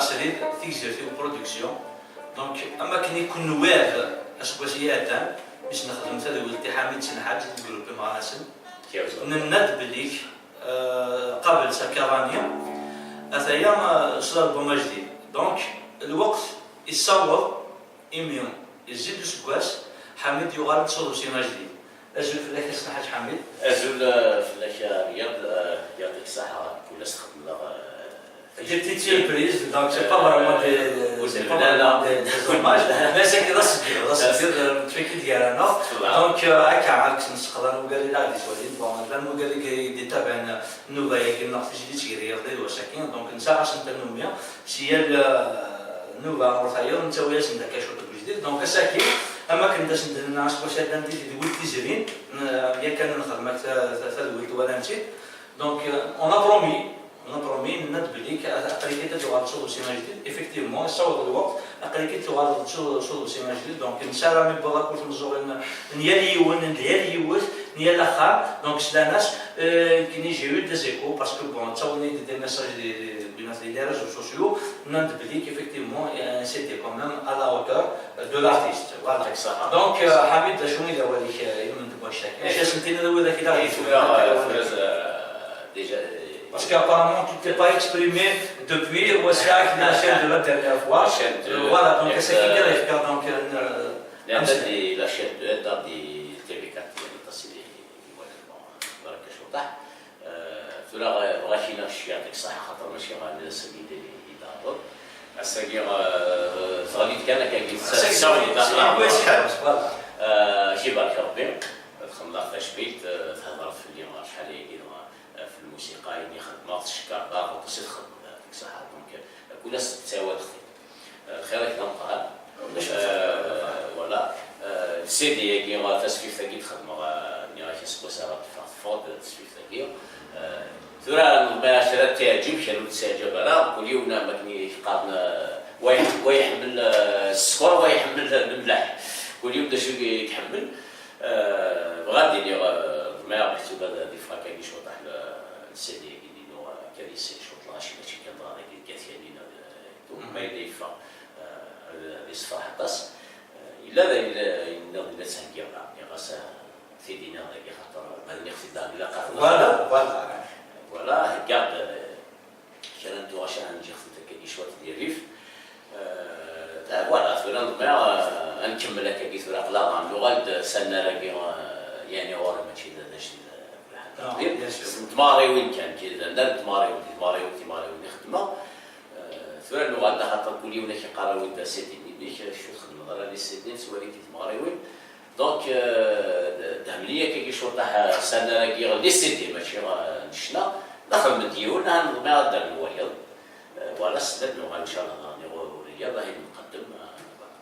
brasserie تيكزيرتي وبرودكسيون دونك اما كان يكون نواب اسكواسيات باش نخدم تدولتي حميد سنحاج جروبي مع اسم نند بليك قبل سكرانيا اثايا صدر بوما جديد دونك الوقت يتصور إميون يزيد سكواس حميد يغالب صدر سيما جديد أزول فلاك سنحاج حميد أزول فلاك رياض يعطيك الصحة كل استخدم Des petites surprises, donc c'est pas vraiment des hommages, mais c'est que c'est تفكير ديالنا دونك هكا عارف نسقط وقال لي لا دي سوالين بون لانه قال لي تابعنا النوبه كي ناقص جديد تيري رضي وساكن دونك نسا عشان تنوميا سي النوبه مرتايو انت وياس عندك كشوط جديد دونك ساكن اما كنداش الناس واش هذا ندير ديال التيزرين يا كان نخدم ثالث ولا نسيت دونك اون On a promis notre public à appliquer de droit sur le séminaire. Effectivement, ça au droit, appliquer de droit sur le séminaire. Donc, une salle à mes bras pour nous aurait une ni la khar. Donc, c'est la nas qui j'ai eu des échos parce que bon, ça on est des messages des réseaux sociaux. Notre public effectivement c'était quand même à la hauteur de l'artiste. Voilà. Donc, Hamid, je suis là où il y a une bonne chèque. J'ai senti le droit qu'il a déjà. Parce qu'apparemment tu ne t'es pas exprimé depuis la chaîne de la dernière fois. Voilà, donc c'est qui arrive donc la chaîne de la TV4 اللي تصل بارك الله فلا بغينا شي يعطيك الصحة خاطر ماشي غادي السيد يدار السيد غادي كان كيتساوي شي بارك ربي دخلنا في شبيت تهضر في اليوم شحال يديروا في الموسيقى يعني خدمات الشكار ضاغط وتصير خدمة ديك الساعة دونك كل الناس تساوى خير كنقال ولا السيدي كي تسويف ثقيل خدمة نيا كيسكو سارة فوت تسويف ثقيل ثورة المباشرة تعجب شنو تساجب أنا كل يوم ما كني قادنا ويحمل السكر ويحمل الملح كل يوم دا شو يتحمل غادي لي ما يعرفتو هذا دي فوا كاين شوط على السيدي يديروا كريسي شوط لاشي ماشي كنظر كاثيانين ما يديفا هذه صفا حطاس إلا تسهل غاس سيدينا هذاك خاطر هذا الاقتدار لا فوالا كاع كان ندو عشان نجي خدمت كاين شوط ديال الريف فوالا فورا ما نكمل هكا كي فورا قلا اللغه سالنا راكي يعني ورا ماشي داش تماري وين كان كذا تماري وين خدمه ثورا اللغه خاطر كل يوم كيقراو وين سيدي ليش شو خدمه راني سيدي سوالي تماري وين دونك دهمليه كي شوطح سنه راكي غادي سيدي ماشي نشنا دخل مديون ما دار الوالد ولا سدد اللغه ان شاء الله الرياضه هي نقدم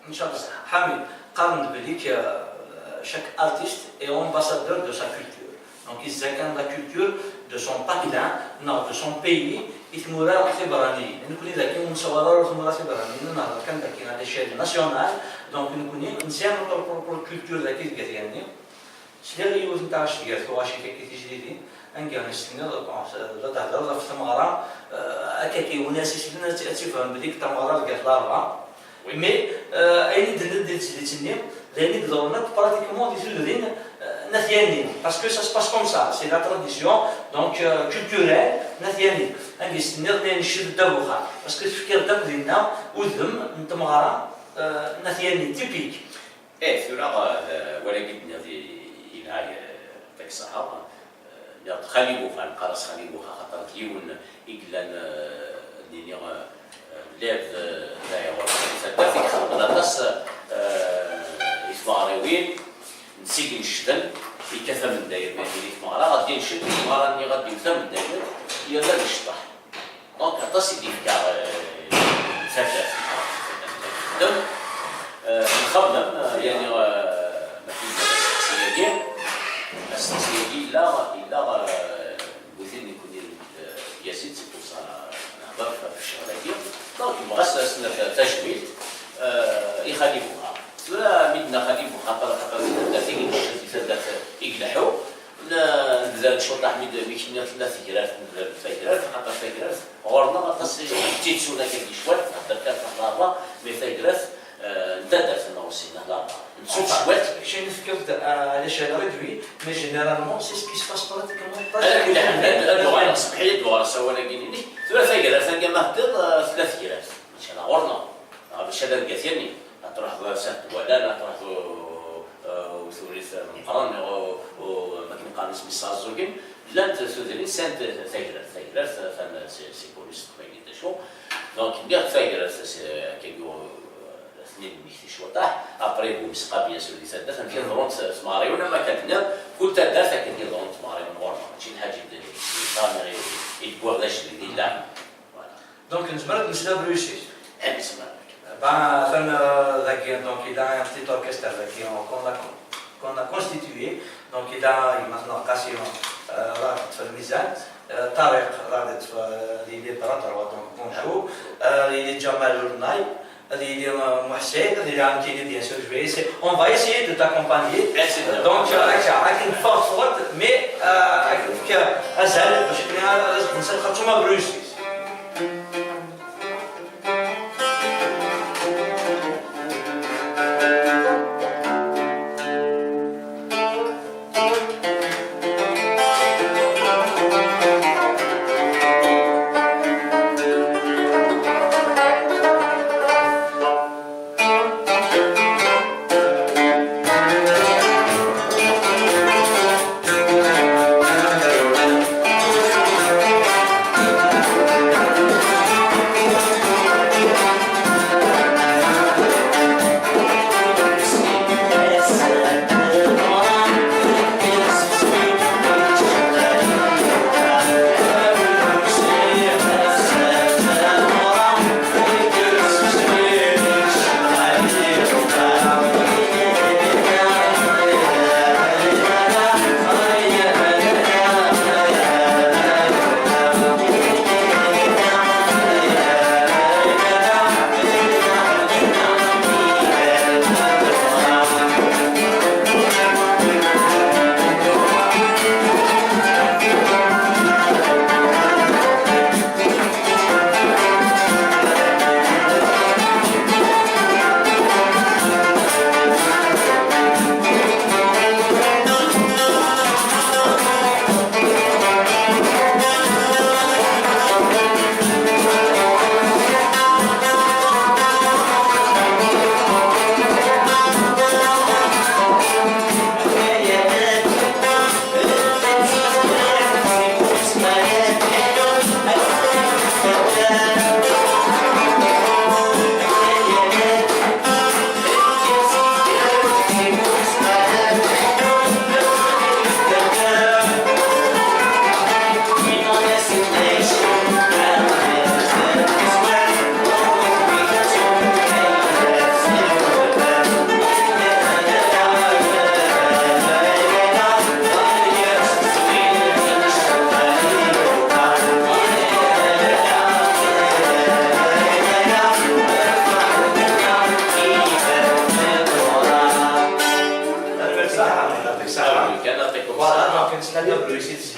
ان شاء الله حميد قارن بليك chaque artiste est ambassadeur de sa culture. Donc il s'incarne la culture de son patelin, non, de son pays. يتمورا خبراني نكوني ذاكي مصورة وتمورا خبراني نهار كان ذاكي على الشيء ناسيونال دونك نكوني إنسان بور الكولتور ذاكي كثيرني شلي يوز نتاع الشيء تواشي كي تجديدي أنجا نستنى لا تهدر في تمارا أكاكي وناس يسلنا تفهم بديك تمارا لقيت لاربعة مي أين دندل تسلي لأن دورنا pratiquement des urines nationales parce que ça se passe comme ça c'est la tradition donc culturelle nationale نجلس نرني نشد دبوها parce que تفكير دب ديالنا وذم نتمارا nationale typique ثورة ولكن هذه إلهي تاك الصحابة خليبو فان قرص خليبو خاطر ديون إجلان ديني لاب لا يغرق فدافك خاطر الناس إثماريين نسيق نشدن يكثر من داير ما يدير إثمارا غادي نشد إثمارا اللي غادي يكثر من داير يلا نشطح دونك عطاسي دي فكار فتاة دونك نخدم يعني ما فيش السياسية إلا وزين يكون يزيد سيكون نهضر في الشغلة ديال دونك مغسل تجميل يخالفوها ولا بدنا خليفو خاطر ذاتي يقلحو لا نزاد شرطة حميد ميكينيات لا ثقيلات ثقيلات خاطر ثقيلات غورنا غطس تيتسونا كدي شوات خاطر كانت واحد الهضره مي ثقيلات ندادات انا وصلنا لهضره نسوق شوات شي نفكرت على شي ريدوي مي جينيرالمون سي سكي سباس براتيكومون على كل حال اللغه صبح لي الدوار سوا ولكن ثلاث ثقيلات انا ما هدر ثلاث ثقيلات ماشي انا غورنا باش هذا الكثيرني تروح سهل ولا تروح وثوريث مقرن وما كنقارنش بالسازوكين لا تسودري سانت ثقيلات فما سي بوليس ما شو دونك ندير ثقيلات كيقولوا سنين ميكتي شوطاح ابري بومسقا بيان سور اللي سادات ندير درون سماري ولا ما كتنام كل تدات كندير درون سماري من ورا ماشي حاجه كاميرا يدبور داش اللي يدير لا دونك نجبر نسلا بروسيس نسمع donc il a un petit orchestre qu'on a constitué, donc il a maintenant occasion رابط في الميزان طارق رابط اللي براتر donc bonjour il est Jamal Lournay il est Mohsen il est Amtini bien sûr je vais essayer on va essayer de t'accompagner donc avec une force forte mais avec azal باش نسخطوا ما بروسيس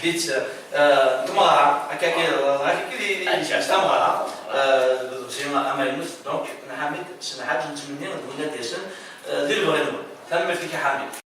بديت تمارا هكاك اللي تمارا سيما اماينوس دونك حميد سنحاج نتمنى نقول لك ديال البغي نقول تم فيك حميد